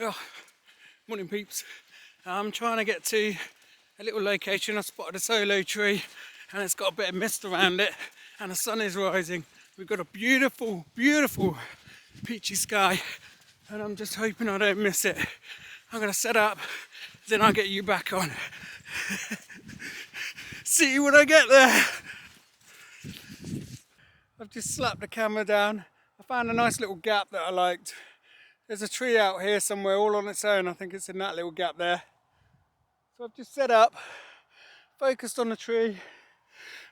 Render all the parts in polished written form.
Oh, morning peeps. I'm trying to get to a little location. I spotted a solo tree and it's got a bit of mist around it and the sun is rising. We've got a beautiful, beautiful peachy sky and I'm just hoping I don't miss it. I'm going to set up, then I'll get you back on. See you when I get there. I've just slapped the camera down. I found a nice little gap that I liked. There's a tree out here somewhere all on its own. I think it's in that little gap there. So I've just set up, focused on the tree.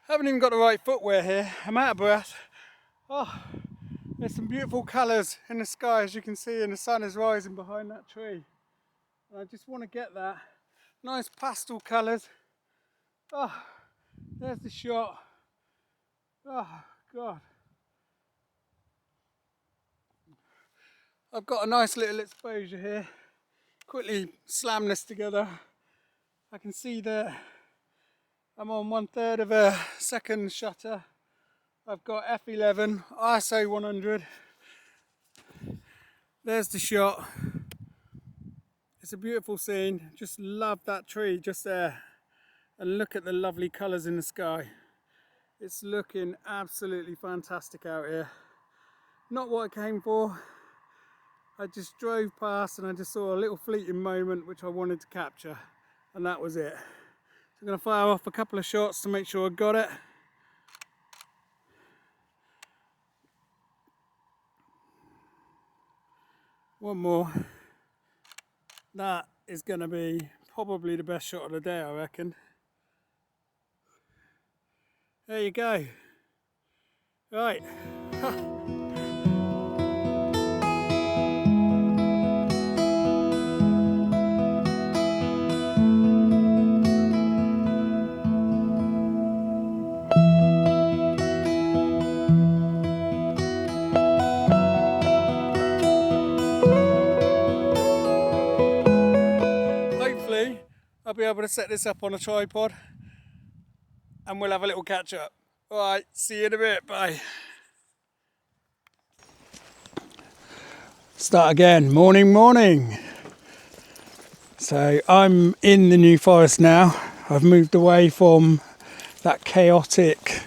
I haven't even got the right footwear here. I'm out of breath. Oh, there's some beautiful colours in the sky as you can see, and the sun is rising behind that tree. And I just want to get that. Nice pastel colours. Oh, there's the shot. Oh, God. I've got a nice little exposure here. Quickly slam this together. I can see that I'm on 1/3 of a second shutter. I've got f11, ISO 100. There's the shot. It's a beautiful scene. Just love that tree just there. And look at the lovely colours in the sky. It's looking absolutely fantastic out here. Not what I came for. I just drove past and I just saw a little fleeting moment which I wanted to capture, and that was it. So I'm going to fire off a couple of shots to make sure I got it. One more. That is going to be probably the best shot of the day, I reckon. There you go. Right. Hopefully I'll be able to set this up on a tripod and we'll have a little catch up. Alright, see you in a bit, bye. Start again, morning. So I'm in the New Forest now. I've moved away from that chaotic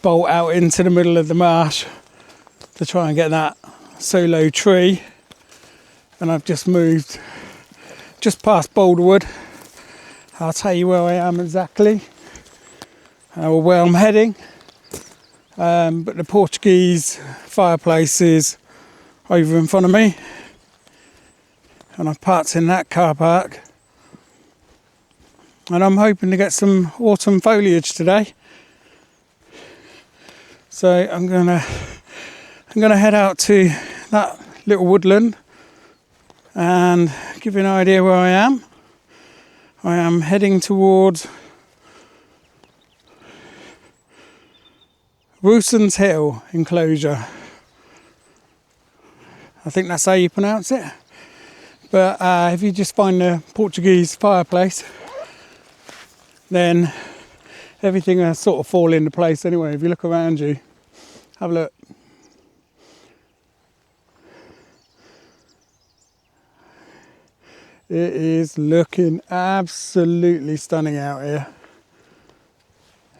bolt out into the middle of the marsh to try and get that solo tree. And I've just moved just past Boulderwood. I'll tell you where I am exactly, or where I'm heading. But the Portuguese fireplace is over in front of me. And I've parked in that car park. And I'm hoping to get some autumn foliage today. So I'm gonna head out to that little woodland and give you an idea where I am. I am heading towards Rooson's Hill enclosure. I think that's how you pronounce it. But if you just find the Portuguese fireplace, then everything will sort of fall into place anyway. If you look around you, have a look. It is looking absolutely stunning out here.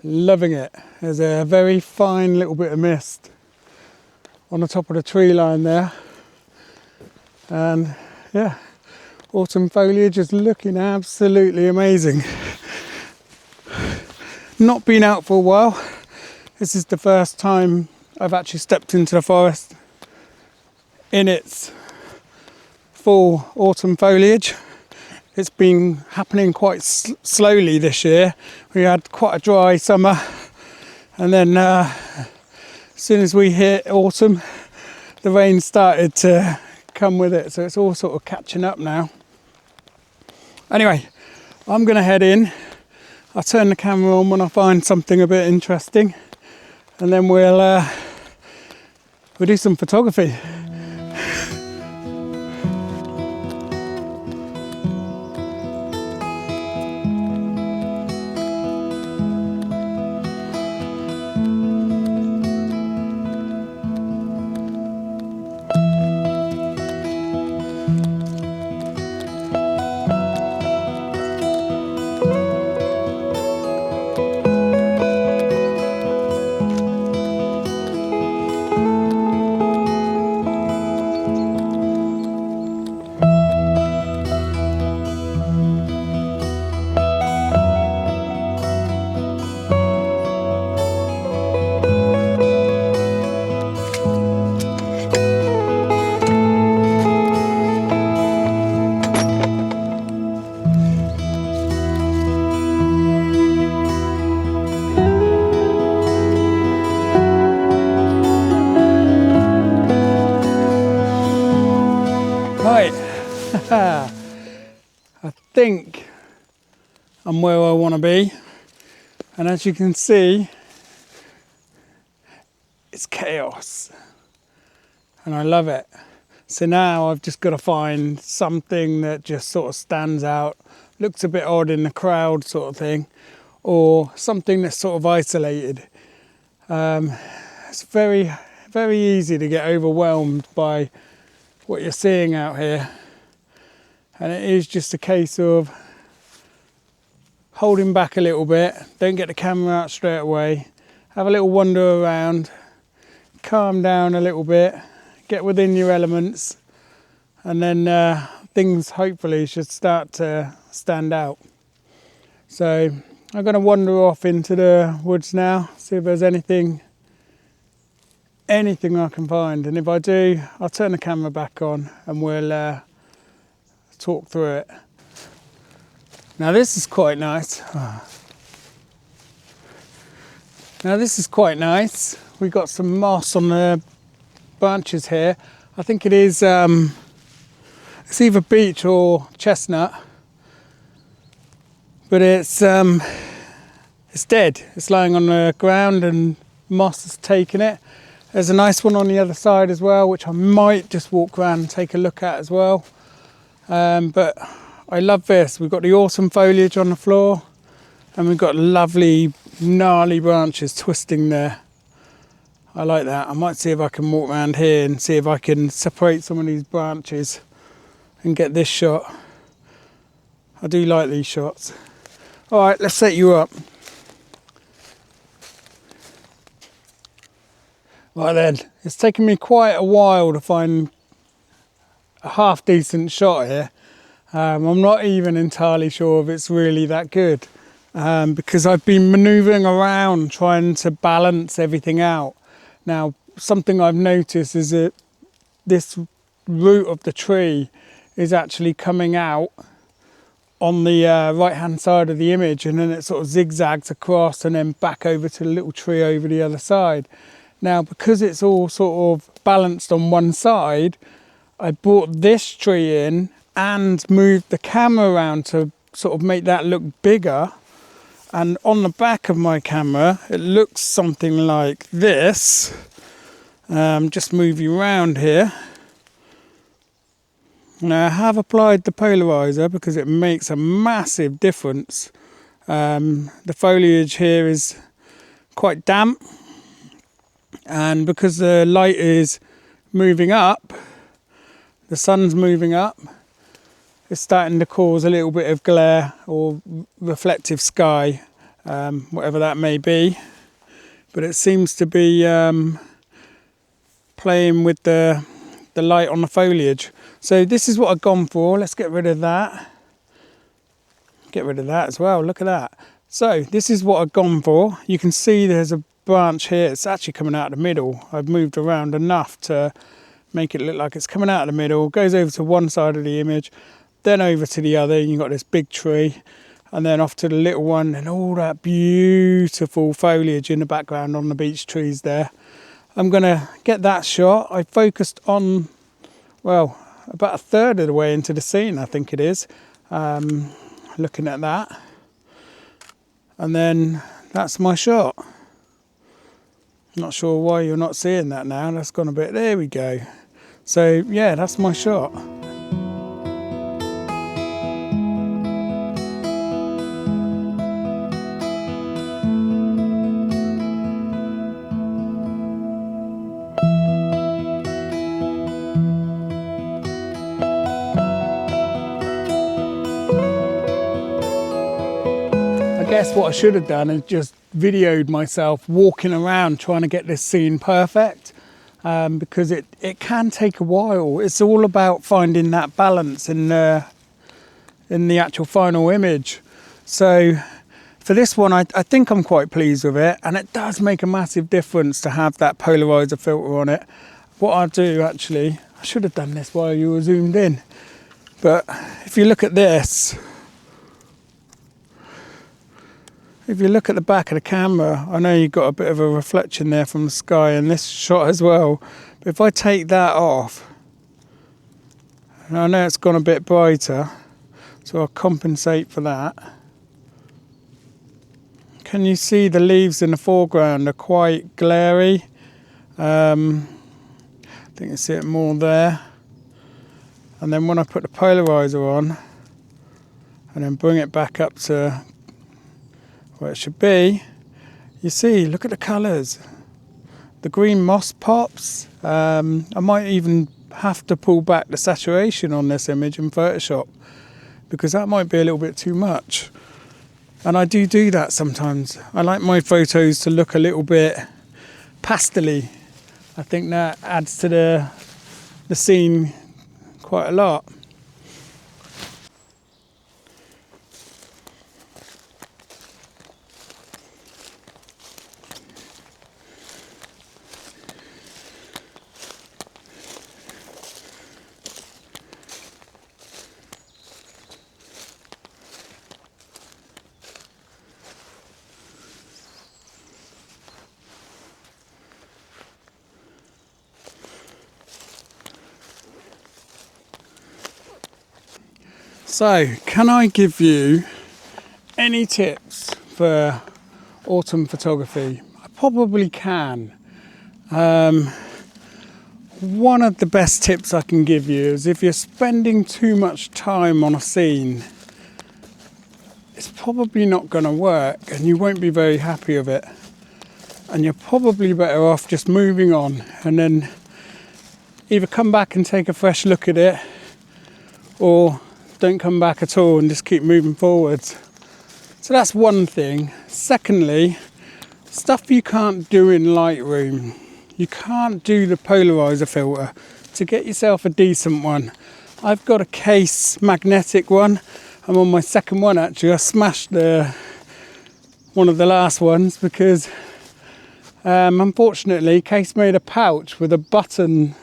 Loving it. There's a very fine little bit of mist on the top of the tree line there. And yeah, autumn foliage is looking absolutely amazing. Not been out for a while. This is the first time I've actually stepped into the forest in its full autumn foliage. It's been happening quite slowly this year. We had quite a dry summer, and then as soon as we hit autumn, the rain started to come with it, so it's all sort of catching up now. Anyway, I'm going to head in. I'll turn the camera on when I find something a bit interesting, and then we'll do some photography. Right, I think I'm where I want to be, and as you can see, it's chaos, and I love it. So now I've just got to find something that just sort of stands out, looks a bit odd in the crowd sort of thing, or something that's sort of isolated. It's very, very easy to get overwhelmed by what you're seeing out here, and it is just a case of holding back a little bit. Don't get the camera out straight away, have a little wander around, calm down a little bit, get within your elements, and then things hopefully should start to stand out. So I'm going to wander off into the woods now, see if there's anything I can find, and if I do, I'll turn the camera back on and we'll talk through it. Now this is quite nice. We've got some moss on the branches here. I think it is it's either beech or chestnut, but it's dead. It's lying on the ground and moss has taken it. There's a nice one on the other side as well, which I might just walk around and take a look at as well. But I love this. We've got the autumn foliage on the floor, and we've got lovely gnarly branches twisting there. I like that. I might see if I can walk around here and see if I can separate some of these branches and get this shot. I do like these shots. All right, let's set you up. Right then, it's taken me quite a while to find a half decent shot here. I'm not even entirely sure if it's really that good, because I've been maneuvering around trying to balance everything out. Now, something I've noticed is that this root of the tree is actually coming out on the right hand side of the image, and then it sort of zigzags across and then back over to the little tree over the other side. Now, because it's all sort of balanced on one side, I brought this tree in and moved the camera around to sort of make that look bigger. And on the back of my camera, it looks something like this. Just move you around here. Now I have applied the polarizer because it makes a massive difference. The foliage here is quite damp, and because the light is moving up, the sun's moving up, it's starting to cause a little bit of glare or reflective sky, whatever that may be. But it seems to be playing with the light on the foliage. So this is what I've gone for. Let's get rid of that. Get rid of that as well. Look at that. So this is what I've gone for. You can see there's a branch here. It's actually coming out of the middle. I've moved around enough to make it look like it's coming out of the middle, goes over to one side of the image, then over to the other, and you've got this big tree, and then off to the little one, and all that beautiful foliage in the background on the beech trees there. I'm going to get that shot. I focused on, well, about a third of the way into the scene, I think it is, looking at that, and then that's my shot. Not sure why you're not seeing that now. That's gone a bit. There we go. So yeah, that's my shot. I guess what I should have done is just videoed myself walking around trying to get this scene perfect, because it can take a while. It's all about finding that balance in the actual final image. So for this one, I think I'm quite pleased with it, and it does make a massive difference to have that polarizer filter on it. What I'll do, actually, I should have done this while you were zoomed in, but if you look at this, if you look at the back of the camera, I know you've got a bit of a reflection there from the sky in this shot as well. But if I take that off, And I know it's gone a bit brighter, so I'll compensate for that. Can you see the leaves in the foreground are quite glary? I think you see it more there. And then when I put the polarizer on and then bring it back up to where it should be, you see, look at the colours. The green moss pops. I might even have to pull back the saturation on this image in Photoshop because that might be a little bit too much. And I do that sometimes. I like my photos to look a little bit pastel-y. I think that adds to the scene quite a lot. So, can I give you any tips for autumn photography? I probably can. One of the best tips I can give you is if you're spending too much time on a scene, it's probably not going to work and you won't be very happy with it. And you're probably better off just moving on and then either come back and take a fresh look at it, or don't come back at all and just keep moving forwards. So that's one thing. Secondly, stuff you can't do in Lightroom. You can't do the polarizer filter. To get yourself a decent one, I've got a Kase magnetic one. I'm on my second one actually. I smashed one of the last ones because unfortunately Kase made a pouch with a button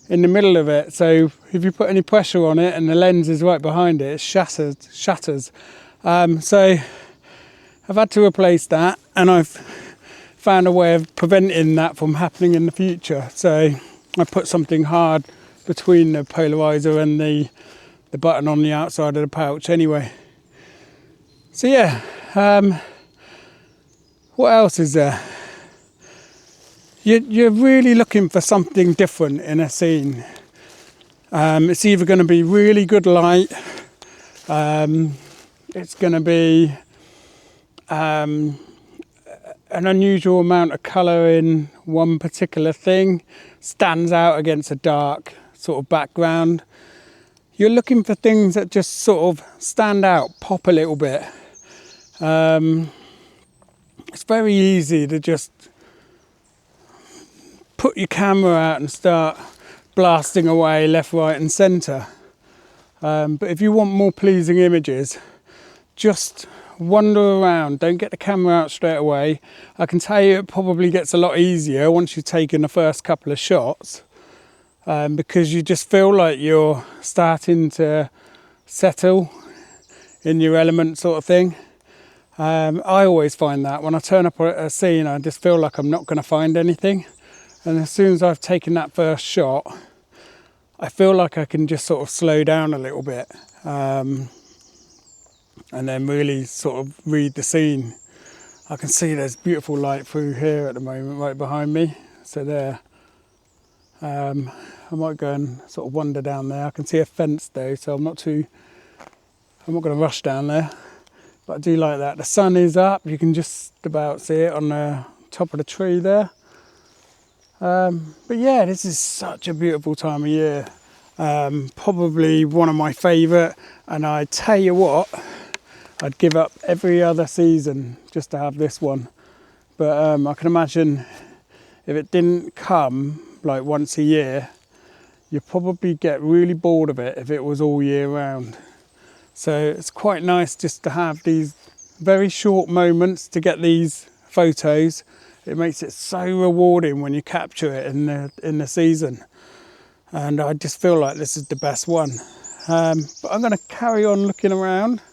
in the middle of it, so if you put any pressure on it and the lens is right behind it, it shatters. So I've had to replace that, and I've found a way of preventing that from happening in the future. So I put something hard between the polarizer and the button on the outside of the pouch anyway. So yeah, what else is there? You're really looking for something different in a scene. It's either going to be really good light, it's going to be an unusual amount of colour in one particular thing, stands out against a dark sort of background. You're looking for things that just sort of stand out, pop a little bit. It's very easy to just put your camera out and start blasting away left, right and centre. But if you want more pleasing images, just wander around, don't get the camera out straight away. I can tell you it probably gets a lot easier once you've taken the first couple of shots, because you just feel like you're starting to settle in your element sort of thing. I always find that when I turn up at a scene, I just feel like I'm not going to find anything. And as soon as I've taken that first shot, I feel like I can just sort of slow down a little bit, and then really sort of read the scene. I can see there's beautiful light through here at the moment, right behind me. So there. I might go and sort of wander down there. I can see a fence though, so I'm not going to rush down there. But I do like that. The sun is up. You can just about see it on the top of the tree there. But yeah, this is such a beautiful time of year. Probably one of my favourite, and I tell you what, I'd give up every other season just to have this one. But I can imagine if it didn't come like once a year, you'd probably get really bored of it if it was all year round. So it's quite nice just to have these very short moments to get these photos. It makes it so rewarding when you capture it in the season. And I just feel like this is the best one. But I'm going to carry on looking around.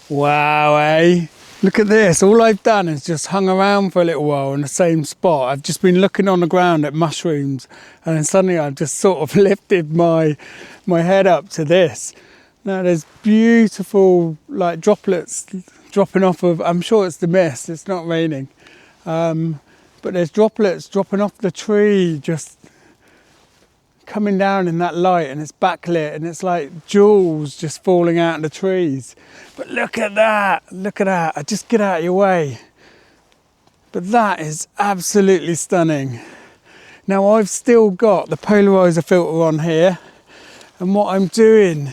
Wow, eh? Look at this. All I've done is just hung around for a little while in the same spot. I've just been looking on the ground at mushrooms, and then suddenly I've just sort of lifted my head up to this. Now there's beautiful like droplets dropping off of, I'm sure it's the mist, it's not raining. But there's droplets dropping off the tree, just coming down in that light, and it's backlit, and it's like jewels just falling out of the trees. But look at that, I just get out of your way. But that is absolutely stunning. Now I've still got the polarizer filter on here, and what I'm doing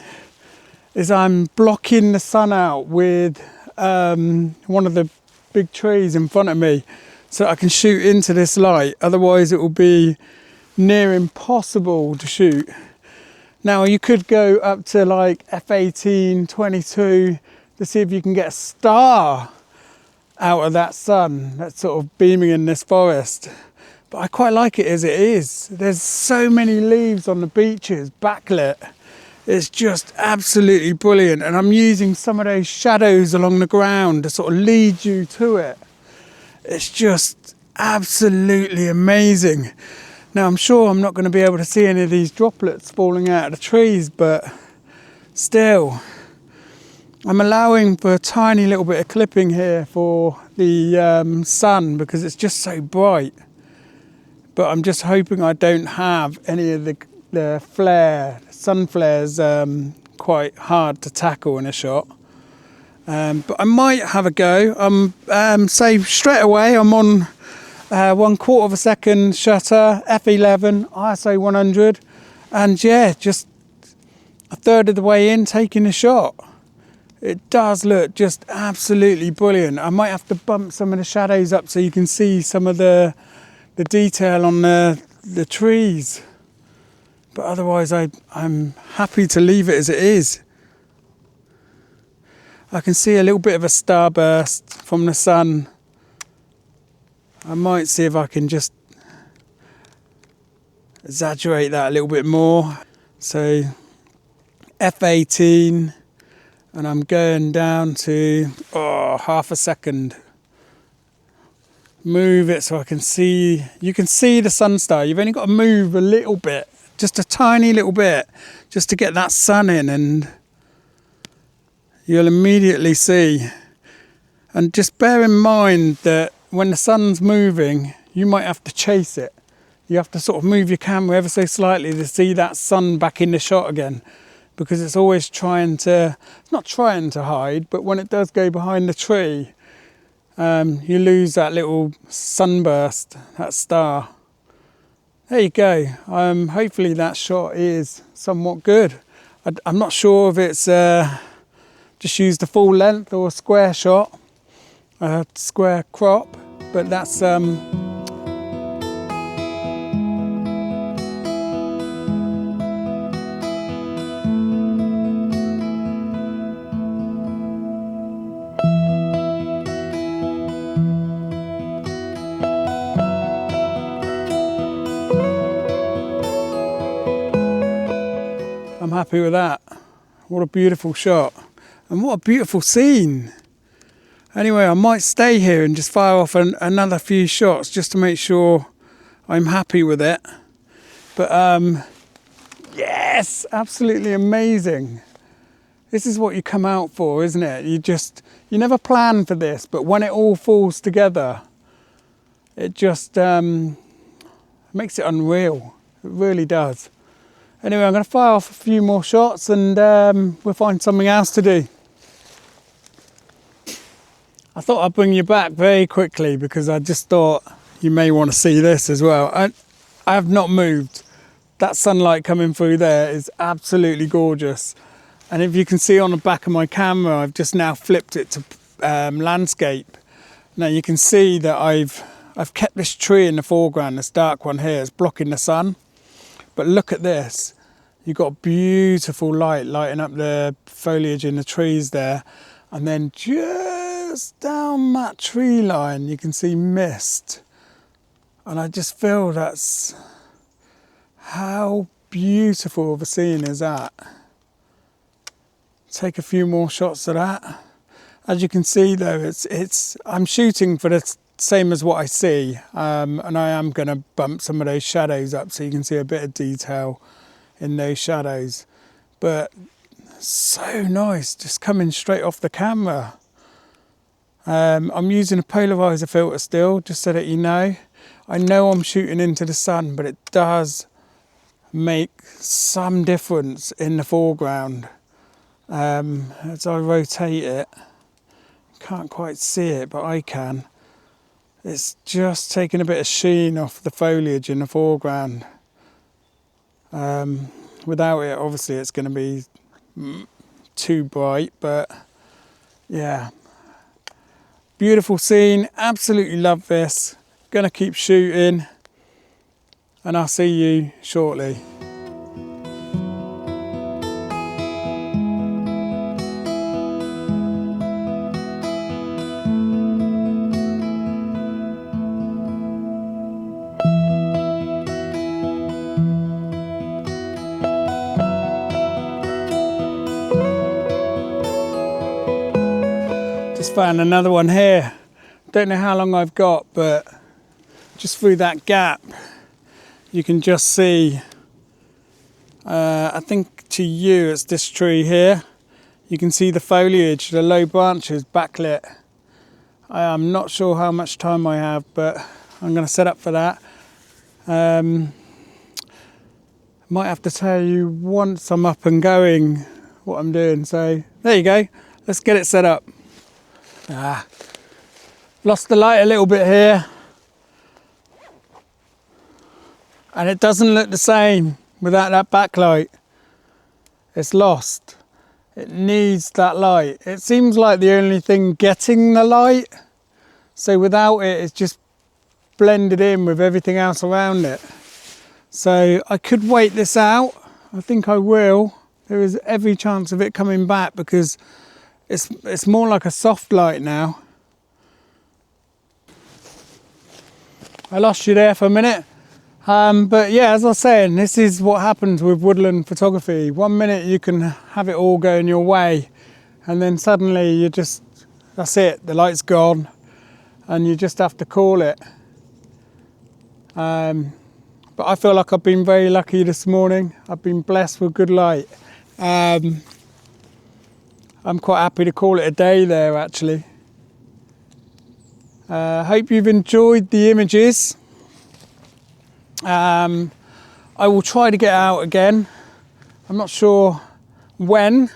is I'm blocking the sun out with one of the big trees in front of me, so I can shoot into this light. Otherwise it will be near impossible to shoot. Now you could go up to like f18, 22 to see if you can get a star out of that sun that's sort of beaming in this forest. But I quite like it as it is. There's so many leaves on the beaches, backlit. It's just absolutely brilliant. And I'm using some of those shadows along the ground to sort of lead you to it. It's just absolutely amazing. Now I'm sure I'm not going to be able to see any of these droplets falling out of the trees, but still, I'm allowing for a tiny little bit of clipping here for the sun because it's just so bright. But I'm just hoping I don't have any of the sun flares quite hard to tackle in a shot. But I might have a go. Say straight away I'm on 1/4 of a second shutter, f11, ISO 100, and yeah, just a third of the way in taking a shot. It does look just absolutely brilliant. I might have to bump some of the shadows up so you can see some of the detail on the trees, but otherwise I'm happy to leave it as it is. I can see a little bit of a starburst from the sun. I might see if I can just exaggerate that a little bit more. So f18, and I'm going down to half a second. Move it so I can see, you can see the sun star. You've only got to move a little bit, just a tiny little bit, just to get that sun in, and you'll immediately see. And just bear in mind that when the sun's moving, you might have to chase it. You have to sort of move your camera ever so slightly to see that sun back in the shot again, because it's always not trying to hide, but when it does go behind the tree, you lose that little sunburst, that star. There you go. Hopefully that shot is somewhat good. I'm not sure if it's just used the full length or a square shot, a square crop, but that's I'm happy with that. What a beautiful shot, and what a beautiful scene. Anyway, I might stay here and just fire off another few shots just to make sure I'm happy with it. But yes, absolutely amazing. This is what you come out for, isn't it? You never plan for this, but when it all falls together, it just makes it unreal. It really does. Anyway, I'm going to fire off a few more shots, and we'll find something else to do. I thought I'd bring you back very quickly because I just thought you may want to see this as well. I have not moved. That sunlight coming through there is absolutely gorgeous. And if you can see on the back of my camera, I've just now flipped it to landscape. Now you can see that I've kept this tree in the foreground, this dark one here, it's blocking the sun. But look at this. You've got beautiful light lighting up the foliage in the trees there. And then just down that tree line, you can see mist. And I just feel that's how beautiful of a scene is that. Take a few more shots of that. As you can see though, I'm shooting for the same as what I see, and I am going to bump some of those shadows up so you can see a bit of detail in those shadows. But so nice, just coming straight off the camera. I'm using a polarizer filter still, just so that you know. I know I'm shooting into the sun, but it does make some difference in the foreground. As I rotate it, can't quite see it, but I can. It's just taking a bit of sheen off the foliage in the foreground. Without it, obviously it's going to be too bright, but yeah, beautiful scene. Absolutely love this. Gonna keep shooting, and I'll see you shortly. Just found another one here. Don't know how long I've got, but just through that gap you can just see, I think to you it's this tree here. You can see the foliage, the low branches backlit. I am not sure how much time I have, but I'm going to set up for that. Might have to tell you once I'm up and going what I'm doing. So there you go, let's get it set up. Lost the light a little bit here, and it doesn't look the same without that backlight. It's lost. It needs that light. It seems like the only thing getting the light, so without it, it's just blended in with everything else around it. So I could wait this out. I think I will. There is every chance of it coming back because it's more like a soft light now. I lost you there for a minute. But yeah, as I was saying, this is what happens with woodland photography. 1 minute you can have it all going your way, and then suddenly that's it, the light's gone, and you just have to call it. But I feel like I've been very lucky this morning. I've been blessed with good light. I'm quite happy to call it a day there, actually. Hope you've enjoyed the images. I will try to get out again. I'm not sure when.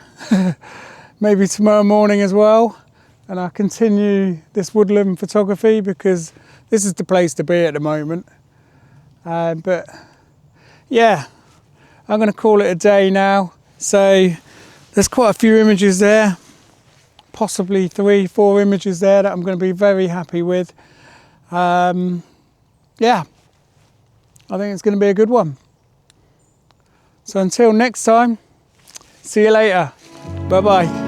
Maybe tomorrow morning as well. And I'll continue this woodland photography because this is the place to be at the moment. But yeah, I'm going to call it a day now. So there's quite a few images there. Possibly 3-4 images there that I'm going to be very happy with. Yeah, I think it's going to be a good one. So until next time, see you later. Bye bye.